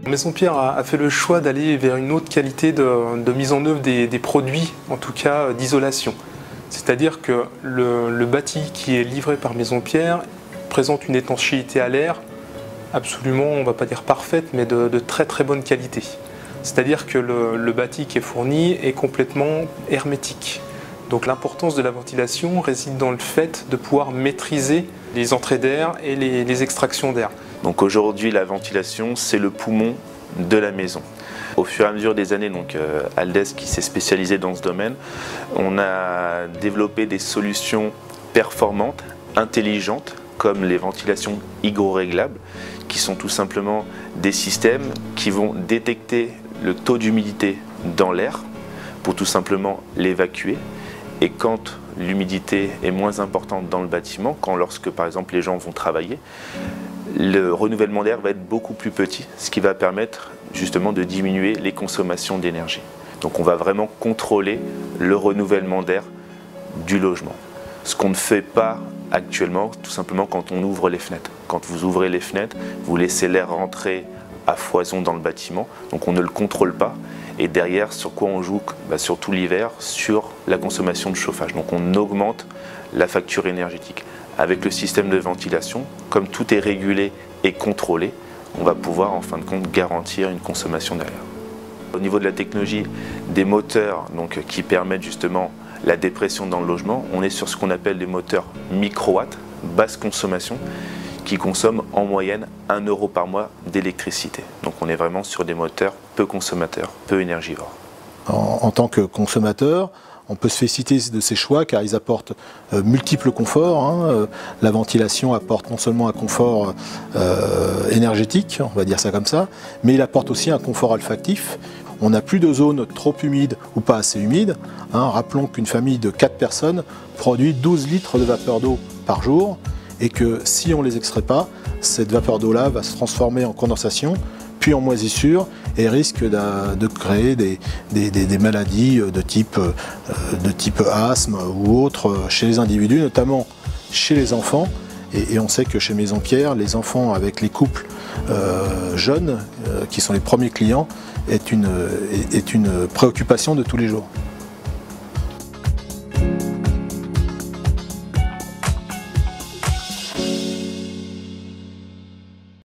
Maison Pierre a fait le choix d'aller vers une autre qualité de mise en œuvre des produits, en tout cas d'isolation. C'est-à-dire que le bâti qui est livré par Maison Pierre présente une étanchéité à l'air absolument, on ne va pas dire parfaite, mais de très très bonne qualité. C'est-à-dire que le bâti qui est fourni est complètement hermétique. Donc l'importance de la ventilation réside dans le fait de pouvoir maîtriser les entrées d'air et les extractions d'air. Donc aujourd'hui, la ventilation, c'est le poumon de la maison. Au fur et à mesure des années, Aldes qui s'est spécialisé dans ce domaine, on a développé des solutions performantes, intelligentes, comme les ventilations hygroréglables, qui sont tout simplement des systèmes qui vont détecter le taux d'humidité dans l'air pour tout simplement l'évacuer. Et quand l'humidité est moins importante dans le bâtiment, lorsque par exemple les gens vont travailler, le renouvellement d'air va être beaucoup plus petit, ce qui va permettre justement de diminuer les consommations d'énergie. Donc on va vraiment contrôler le renouvellement d'air du logement. Ce qu'on ne fait pas actuellement, tout simplement quand on ouvre les fenêtres. Quand vous ouvrez les fenêtres, vous laissez l'air rentrer à foison dans le bâtiment, donc on ne le contrôle pas. Et derrière, sur quoi on joue? Surtout l'hiver, sur la consommation de chauffage. Donc on augmente la facture énergétique. Avec le système de ventilation, comme tout est régulé et contrôlé, on va pouvoir en fin de compte garantir une consommation d'air. Au niveau de la technologie des moteurs qui permettent justement la dépression dans le logement, on est sur ce qu'on appelle des moteurs microwatts, basse consommation, qui consomment en moyenne 1 € par mois d'électricité. Donc on est vraiment sur des moteurs peu consommateurs, peu énergivores. En tant que consommateur, on peut se féliciter de ces choix car ils apportent multiples conforts. La ventilation apporte non seulement un confort énergétique, on va dire ça comme ça, mais il apporte aussi un confort olfactif. On n'a plus de zones trop humides ou pas assez humides. Rappelons qu'une famille de 4 personnes produit 12 litres de vapeur d'eau par jour et que si on ne les extrait pas, cette vapeur d'eau-là va se transformer en condensation, puis en moisissure et risque de créer des maladies de type asthme ou autre chez les individus, notamment chez les enfants. Et on sait que chez Maison Pierre, les enfants avec les couples jeunes, qui sont les premiers clients, est une préoccupation de tous les jours.